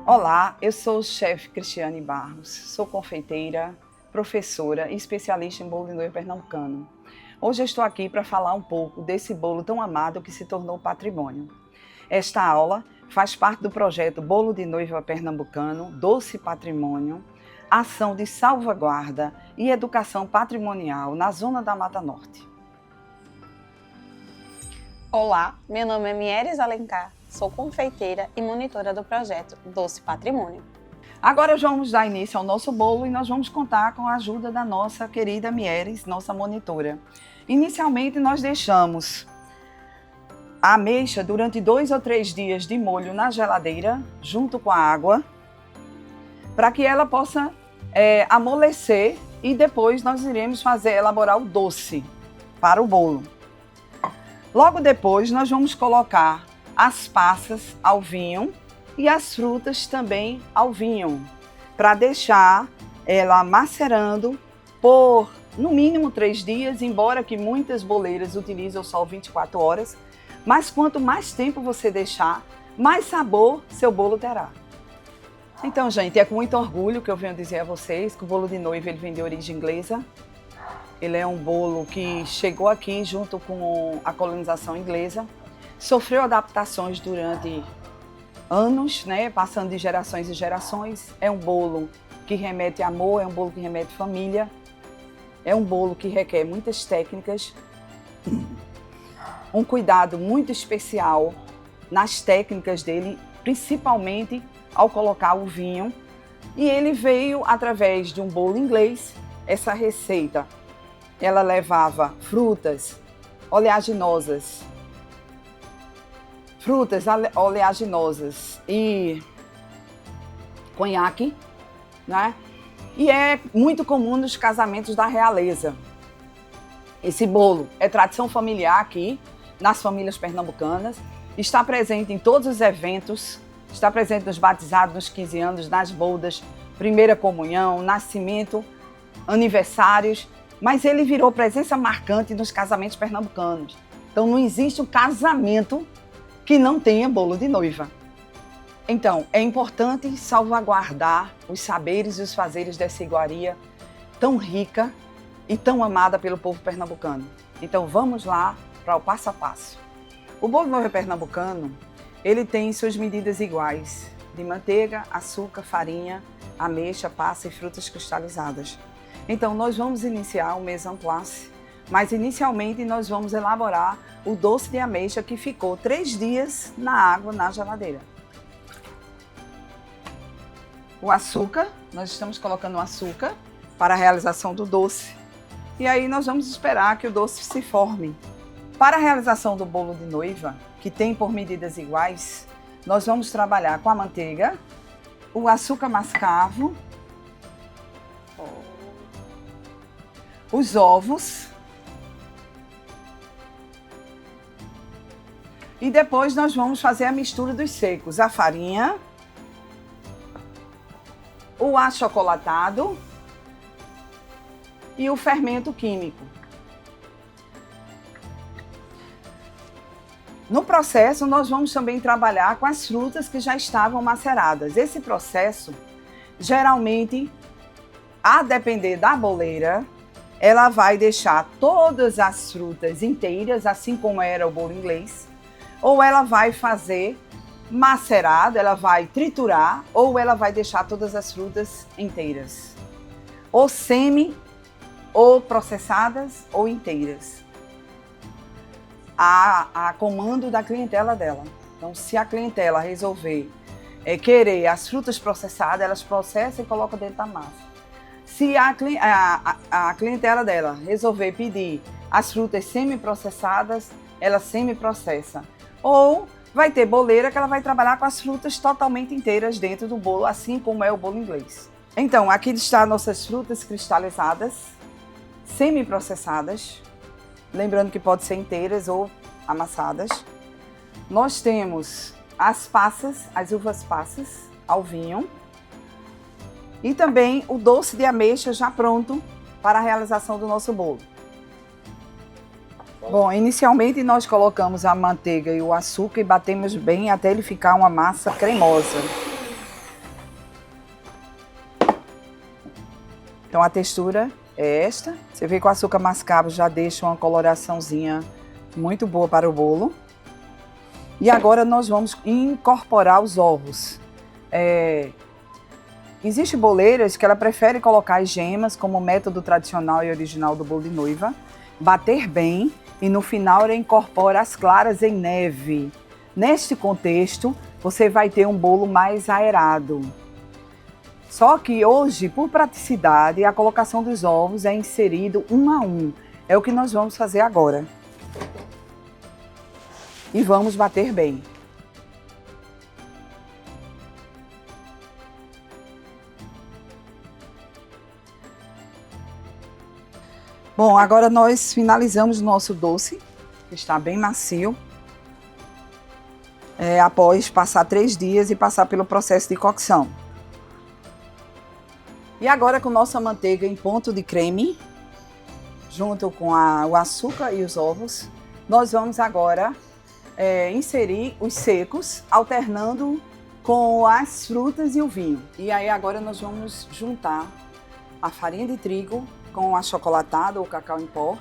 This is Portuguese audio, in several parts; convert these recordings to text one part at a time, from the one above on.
Olá, eu sou o chefe Cristiane Barros, sou confeiteira, professora e especialista em bolo de noiva pernambucano. Hoje eu estou aqui para falar um pouco desse bolo tão amado que se tornou patrimônio. Esta aula faz parte do projeto Bolo de Noiva Pernambucano, Doce Patrimônio, ação de salvaguarda e educação patrimonial na zona da Mata Norte. Olá, meu nome é Mieres Alencar, sou confeiteira e monitora do projeto Doce Patrimônio. Agora vamos dar início ao nosso bolo e nós vamos contar com a ajuda da nossa querida Mieres, nossa monitora. Inicialmente nós deixamos a ameixa durante 2 ou 3 dias de molho na geladeira, junto com a água, para que ela possa amolecer e depois nós iremos elaborar o doce para o bolo. Logo depois nós vamos colocar as passas ao vinho e as frutas também ao vinho, para deixar ela macerando por no mínimo 3 dias, embora que muitas boleiras utilizam só 24 horas, mas quanto mais tempo você deixar, mais sabor seu bolo terá. Então, gente, é com muito orgulho que eu venho dizer a vocês que o bolo de noiva ele vem de origem inglesa. Ele é um bolo que chegou aqui junto com a colonização inglesa, sofreu adaptações durante anos, né, passando de gerações e gerações. É um bolo que remete a amor, é um bolo que remete a família, é um bolo que requer muitas técnicas, um cuidado muito especial nas técnicas dele, principalmente ao colocar o vinho. E ele veio através de um bolo inglês. Essa receita ela levava frutas oleaginosas e conhaque, né? E é muito comum nos casamentos da realeza. Esse bolo é tradição familiar aqui, nas famílias pernambucanas, está presente em todos os eventos, está presente nos batizados, nos 15 anos, nas bodas, primeira comunhão, nascimento, aniversários, mas ele virou presença marcante nos casamentos pernambucanos. Então não existe um casamento que não tenha bolo de noiva. Então, é importante salvaguardar os saberes e os fazeres dessa iguaria tão rica e tão amada pelo povo pernambucano. Então vamos lá para o passo a passo. O bolo de noiva pernambucano, ele tem suas medidas iguais, de manteiga, açúcar, farinha, ameixa, passa e frutas cristalizadas. Então nós vamos iniciar o mise en place, mas inicialmente nós vamos elaborar o doce de ameixa que ficou 3 dias na água na geladeira. O açúcar, nós estamos colocando o açúcar para a realização do doce. E aí nós vamos esperar que o doce se forme. Para a realização do bolo de noiva, que tem por medidas iguais, nós vamos trabalhar com a manteiga, o açúcar mascavo, os ovos e depois nós vamos fazer a mistura dos secos, a farinha, o achocolatado e o fermento químico. No processo, nós vamos também trabalhar com as frutas que já estavam maceradas. Esse processo, geralmente, a depender da boleira, ela vai deixar todas as frutas inteiras, assim como era o bolo inglês, ou ela vai fazer macerado, ela vai triturar, ou ela vai deixar todas as frutas inteiras, ou semi, ou processadas, ou inteiras. A comando da clientela dela. Então, se a clientela resolver querer as frutas processadas, elas processam e colocam dentro da massa. Se a clientela dela resolver pedir as frutas semi-processadas, ela semi-processa. Ou vai ter boleira que ela vai trabalhar com as frutas totalmente inteiras dentro do bolo, assim como é o bolo inglês. Então, aqui estão nossas frutas cristalizadas, semi-processadas, lembrando que pode ser inteiras ou amassadas. Nós temos as passas, as uvas passas ao vinho. E também o doce de ameixa já pronto para a realização do nosso bolo. Bom, inicialmente nós colocamos a manteiga e o açúcar e batemos bem até ele ficar uma massa cremosa. Então a textura é esta. Você vê que o açúcar mascavo já deixa uma coloraçãozinha muito boa para o bolo. E agora nós vamos incorporar os ovos. Existem boleiras que ela prefere colocar as gemas como método tradicional e original do bolo de noiva, bater bem e no final ela incorpora as claras em neve. Neste contexto, você vai ter um bolo mais aerado. Só que hoje, por praticidade, a colocação dos ovos é inserido um a um. É o que nós vamos fazer agora. E vamos bater bem. Bom, agora nós finalizamos o nosso doce, que está bem macio. Após passar 3 dias e passar pelo processo de cocção. E agora com nossa manteiga em ponto de creme, junto com o açúcar e os ovos, nós vamos agora inserir os secos, alternando com as frutas e o vinho. E aí agora nós vamos juntar a farinha de trigo com achocolatado ou cacau em pó,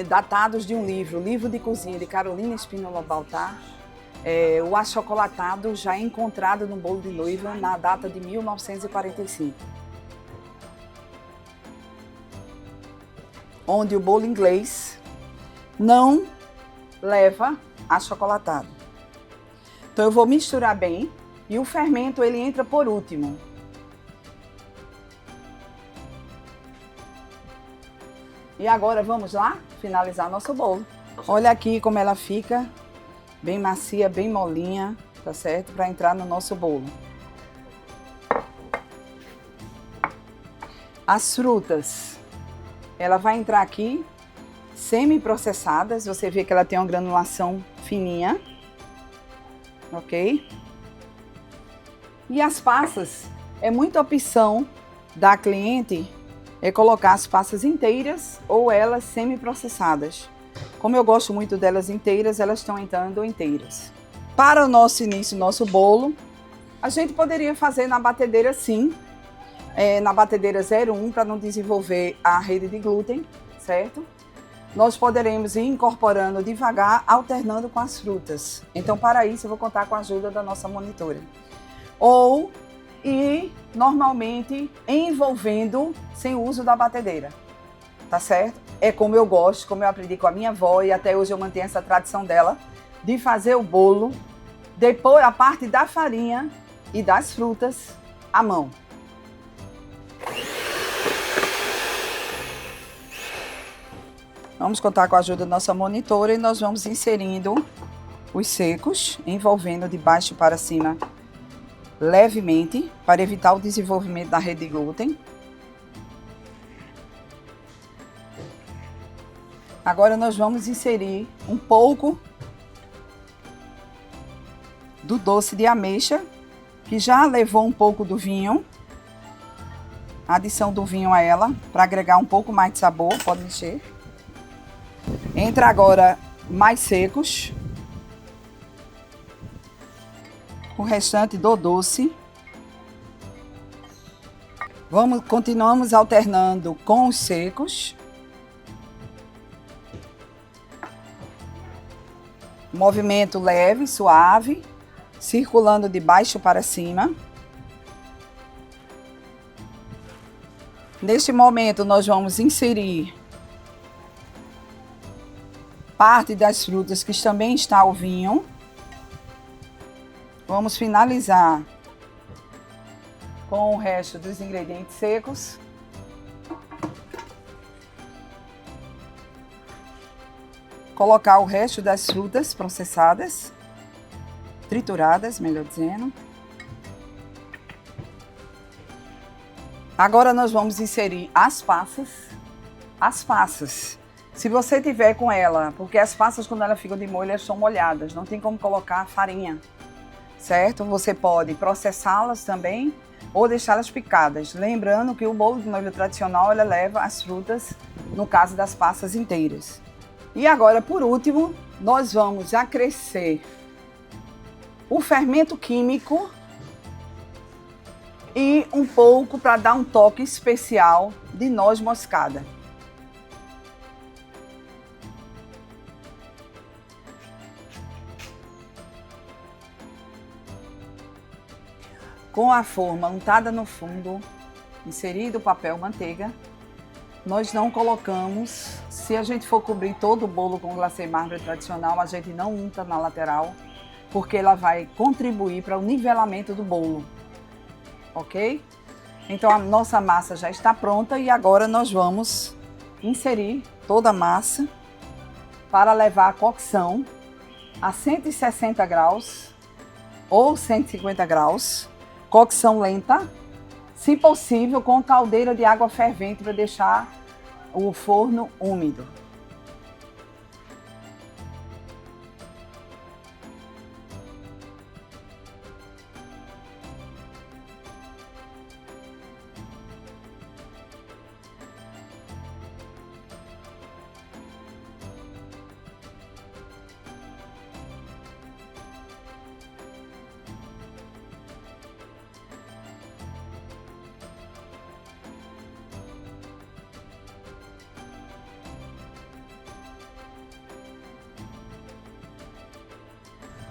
datados de um livro, Livro de Cozinha de Carolina Espínola Baltar. O achocolatado já é encontrado no bolo de noiva na data de 1945. Onde o bolo inglês não leva achocolatado. Então eu vou misturar bem e o fermento ele entra por último. E agora vamos lá finalizar nosso bolo. Olha aqui como ela fica, bem macia, bem molinha, tá certo? Para entrar no nosso bolo. As frutas, ela vai entrar aqui semi-processadas, você vê que ela tem uma granulação fininha, ok? E as passas, é muita opção da cliente colocar as passas inteiras ou elas semi-processadas. Como eu gosto muito delas inteiras, elas estão entrando inteiras. Para o nosso início, nosso bolo, a gente poderia fazer na batedeira sim, na batedeira 01 para não desenvolver a rede de glúten, certo? Nós poderemos ir incorporando devagar, alternando com as frutas. Então, para isso, eu vou contar com a ajuda da nossa monitora. Ou ir normalmente envolvendo sem o uso da batedeira, tá certo? É como eu gosto, como eu aprendi com a minha avó e até hoje eu mantenho essa tradição dela, de fazer o bolo, depois a parte da farinha e das frutas à mão. Vamos contar com a ajuda da nossa monitora e nós vamos inserindo os secos, envolvendo de baixo para cima levemente, para evitar o desenvolvimento da rede de glúten. Agora nós vamos inserir um pouco do doce de ameixa, que já levou um pouco do vinho. A adição do vinho a ela, para agregar um pouco mais de sabor, pode mexer. Entra agora mais secos. O restante do doce. Continuamos alternando com os secos. Movimento leve, suave, circulando de baixo para cima. Neste momento, nós vamos inserir parte das frutas que também está o vinho. Vamos finalizar com o resto dos ingredientes secos. Colocar o resto das frutas processadas, trituradas, melhor dizendo. Agora nós vamos inserir as passas. As passas, se você tiver com ela, porque as passas quando elas ficam de molho, elas são molhadas, não tem como colocar farinha, certo? Você pode processá-las também ou deixá-las picadas. Lembrando que o bolo de noiva tradicional, ela leva as frutas, no caso das passas inteiras. E agora, por último, nós vamos acrescer o fermento químico e um pouco para dar um toque especial de noz moscada. Com a forma untada no fundo, inserido o papel manteiga, nós não colocamos, se a gente for cobrir todo o bolo com glacê mármore tradicional, a gente não unta na lateral, porque ela vai contribuir para o nivelamento do bolo, ok? Então a nossa massa já está pronta e agora nós vamos inserir toda a massa para levar a cocção a 160 graus ou 150 graus, cocção lenta, se possível com caldeira de água fervente para deixar o forno úmido.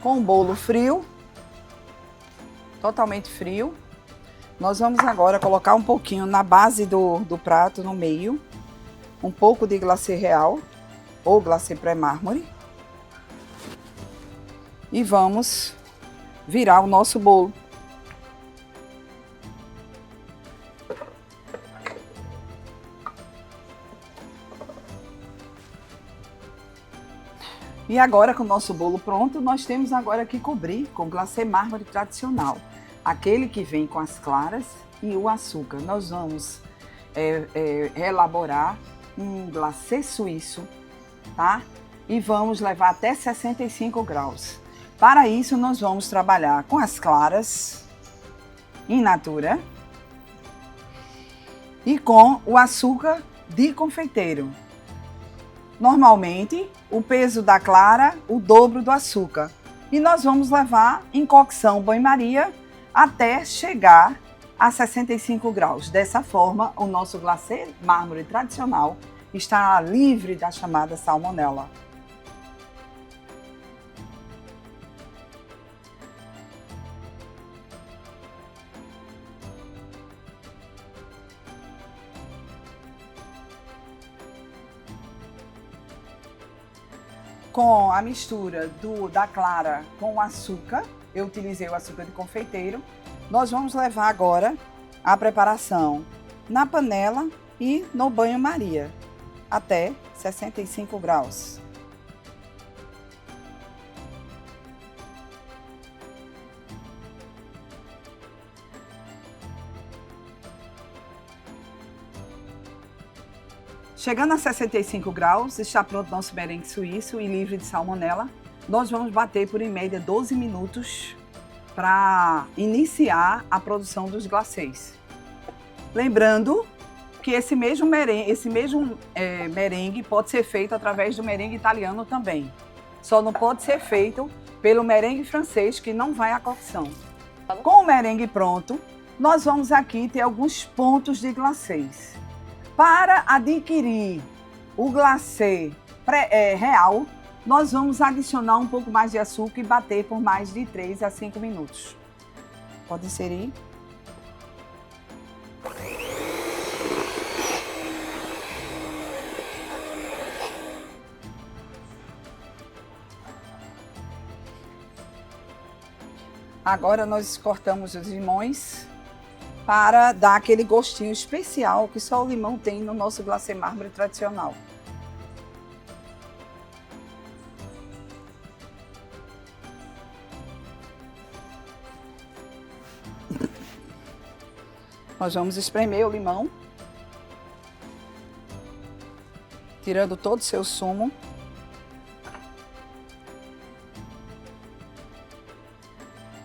Com o bolo frio, totalmente frio, nós vamos agora colocar um pouquinho na base do prato, no meio, um pouco de glacê real ou glacê pré-mármore e vamos virar o nosso bolo. E agora, com o nosso bolo pronto, nós temos agora que cobrir com glacê mármore tradicional. Aquele que vem com as claras e o açúcar. Nós vamos elaborar um glacê suíço, tá? E vamos levar até 65 graus. Para isso, nós vamos trabalhar com as claras in natura e com o açúcar de confeiteiro. Normalmente, o peso da clara, o dobro do açúcar. E nós vamos levar em cocção banho-maria até chegar a 65 graus. Dessa forma, o nosso glacê mármore tradicional está livre da chamada salmonela. Com a mistura da clara com o açúcar, eu utilizei o açúcar de confeiteiro, nós vamos levar agora a preparação na panela e no banho-maria, até 65 graus. Chegando a 65 graus, está pronto nosso merengue suíço e livre de salmonela. Nós vamos bater por em média 12 minutos para iniciar a produção dos glacês. Lembrando que esse mesmo merengue pode ser feito através do merengue italiano também. Só não pode ser feito pelo merengue francês, que não vai à cocção. Com o merengue pronto, nós vamos aqui ter alguns pontos de glacês. Para adquirir o glacê real, nós vamos adicionar um pouco mais de açúcar e bater por mais de 3 a 5 minutos. Pode inserir. Agora nós cortamos os limões para dar aquele gostinho especial que só o limão tem no nosso glacê mármore tradicional. Nós vamos espremer o limão, tirando todo o seu sumo.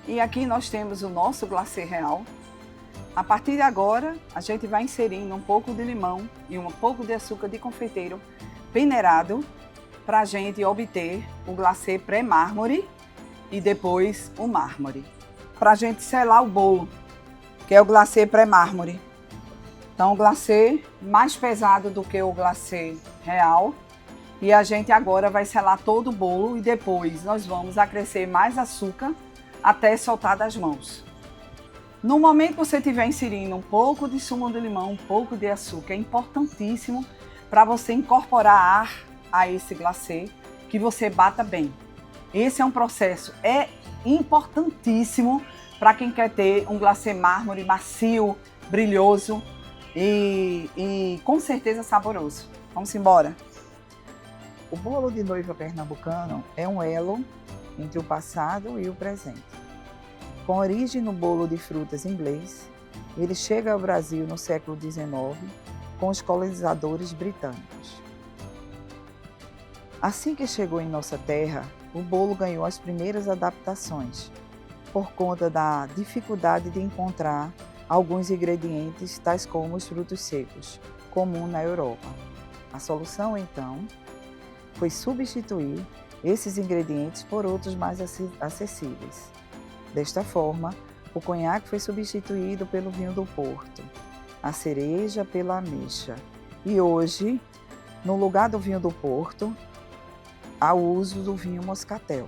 E aqui nós temos o nosso glacê real. A partir de agora, a gente vai inserindo um pouco de limão e um pouco de açúcar de confeiteiro peneirado para a gente obter o glacê pré-mármore e depois o mármore. Para a gente selar o bolo, que é o glacê pré-mármore. Então, o glacê mais pesado do que o glacê real. E a gente agora vai selar todo o bolo e depois nós vamos acrescer mais açúcar até soltar das mãos. No momento que você estiver inserindo um pouco de sumo de limão, um pouco de açúcar, é importantíssimo para você incorporar ar a esse glacê, que você bata bem. Esse é um processo importantíssimo para quem quer ter um glacê mármore macio, brilhoso e com certeza saboroso. Vamos embora! O bolo de noiva pernambucano é um elo entre o passado e o presente. Com origem no bolo de frutas inglês, ele chega ao Brasil no século XIX com os colonizadores britânicos. Assim que chegou em nossa terra, o bolo ganhou as primeiras adaptações, por conta da dificuldade de encontrar alguns ingredientes, tais como os frutos secos, comum na Europa. A solução, então, foi substituir esses ingredientes por outros mais acessíveis. Desta forma, o conhaque foi substituído pelo vinho do Porto, a cereja pela ameixa. E hoje, no lugar do vinho do Porto, há o uso do vinho moscatel.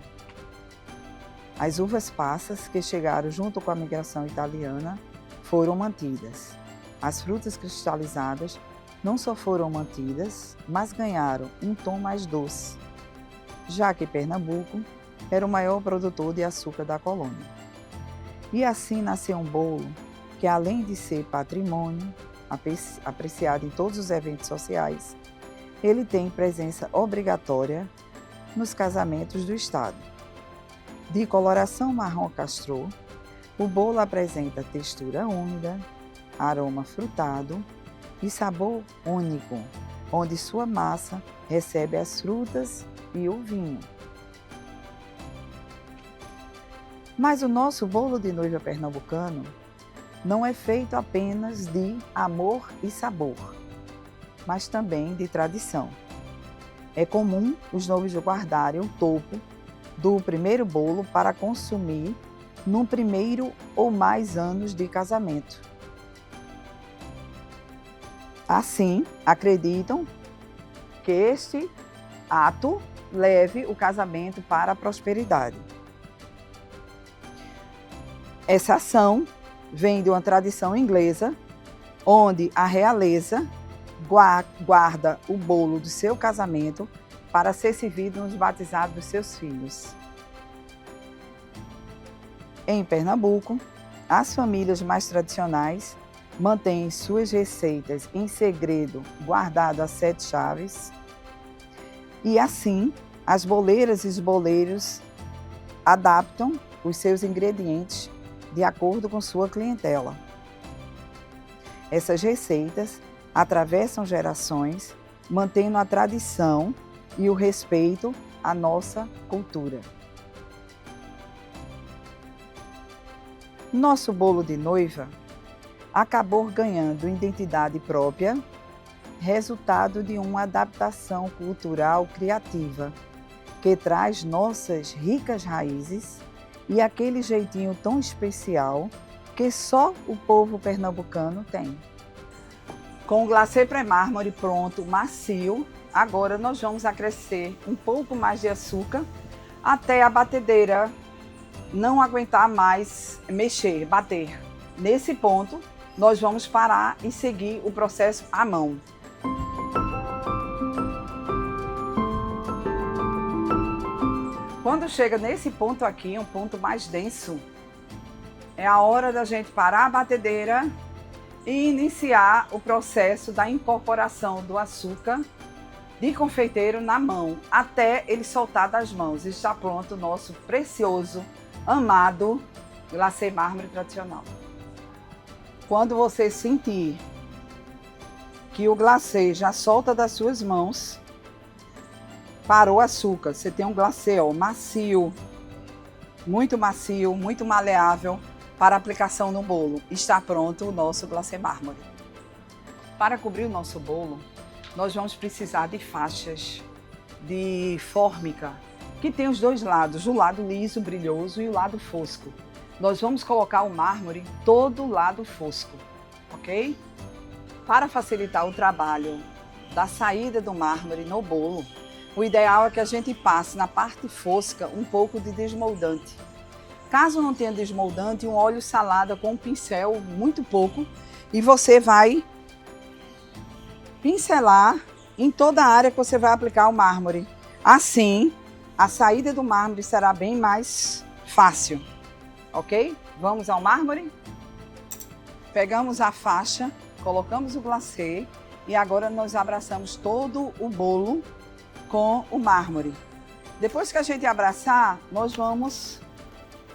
As uvas passas, que chegaram junto com a migração italiana, foram mantidas. As frutas cristalizadas não só foram mantidas, mas ganharam um tom mais doce, já que Pernambuco era o maior produtor de açúcar da colônia. E assim nasceu um bolo que, além de ser patrimônio, apreciado em todos os eventos sociais, ele tem presença obrigatória nos casamentos do estado. De coloração marrom castrô, o bolo apresenta textura úmida, aroma frutado e sabor único, onde sua massa recebe as frutas e o vinho. Mas o nosso bolo de noiva pernambucano não é feito apenas de amor e sabor, mas também de tradição. É comum os noivos guardarem o topo do primeiro bolo para consumir no primeiro ou mais anos de casamento. Assim, acreditam que este ato leve o casamento para a prosperidade. Essa ação vem de uma tradição inglesa, onde a realeza guarda o bolo do seu casamento para ser servido nos batizados dos seus filhos. Em Pernambuco, as famílias mais tradicionais mantêm suas receitas em segredo, guardado a 7 chaves, e assim as boleiras e os boleiros adaptam os seus ingredientes de acordo com sua clientela. Essas receitas atravessam gerações, mantendo a tradição e o respeito à nossa cultura. Nosso bolo de noiva acabou ganhando identidade própria, resultado de uma adaptação cultural criativa, que traz nossas ricas raízes e aquele jeitinho tão especial que só o povo pernambucano tem. Com o glacê pré-mármore pronto, macio, agora nós vamos acrescer um pouco mais de açúcar até a batedeira não aguentar mais mexer, bater. Nesse ponto, nós vamos parar e seguir o processo à mão. Quando chega nesse ponto aqui, um ponto mais denso, é a hora da gente parar a batedeira e iniciar o processo da incorporação do açúcar de confeiteiro na mão, até ele soltar das mãos. Está pronto o nosso precioso, amado glacê mármore tradicional. Quando você sentir que o glacê já solta das suas mãos, parou o açúcar, você tem um glacê macio, muito maleável para aplicação no bolo. Está pronto o nosso glacê mármore. Para cobrir o nosso bolo, nós vamos precisar de faixas de fórmica, que tem os dois lados, o lado liso, brilhoso e o lado fosco. nós vamos colocar o mármore todo lado fosco, ok? Para facilitar o trabalho da saída do mármore no bolo, o ideal é que a gente passe na parte fosca um pouco de desmoldante. Caso não tenha desmoldante, um óleo salada com um pincel, muito pouco, e você vai pincelar em toda a área que você vai aplicar o mármore. Assim, a saída do mármore será bem mais fácil, ok? Vamos ao mármore? Pegamos a faixa, colocamos o glacê e agora nós abraçamos todo o bolo com o mármore. Depois que a gente abraçar, nós vamos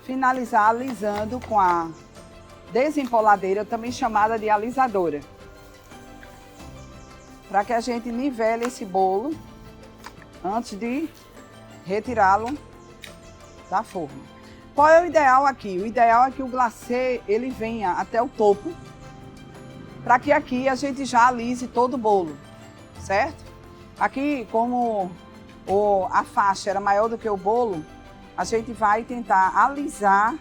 finalizar alisando com a desempoladeira, também chamada de alisadora, para que a gente nivele esse bolo antes de retirá-lo da forma. Qual é o ideal aqui? O ideal é que o glacê ele venha até o topo, para que aqui a gente já alise todo o bolo, certo? Aqui, como a faixa era maior do que o bolo, a gente vai tentar alisar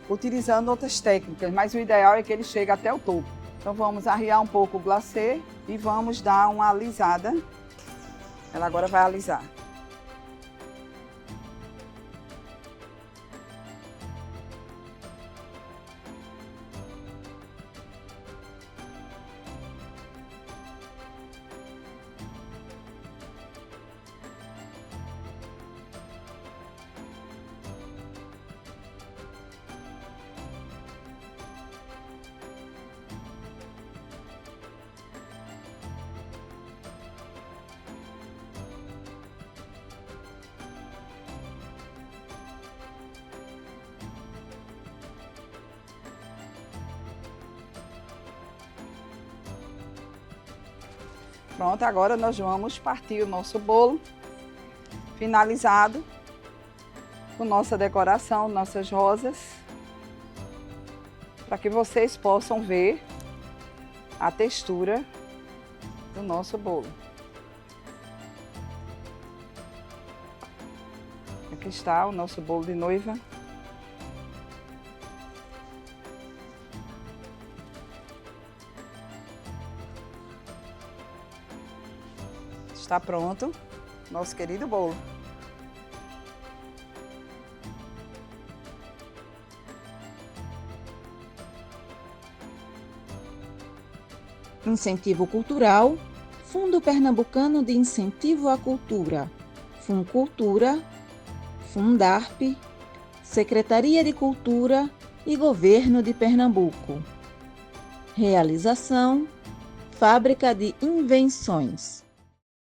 utilizando outras técnicas, mas o ideal é que ele chegue até o topo. Então vamos arriar um pouco o glacê e vamos dar uma alisada. Ela agora vai alisar. Pronto, agora nós vamos partir o nosso bolo finalizado com nossa decoração, nossas rosas, para que vocês possam ver a textura do nosso bolo. Aqui está o nosso bolo de noiva. Está pronto nosso querido bolo. Incentivo Cultural, Fundo Pernambucano de Incentivo à Cultura, Funcultura, Fundarp, Secretaria de Cultura e Governo de Pernambuco. Realização: Fábrica de Invenções.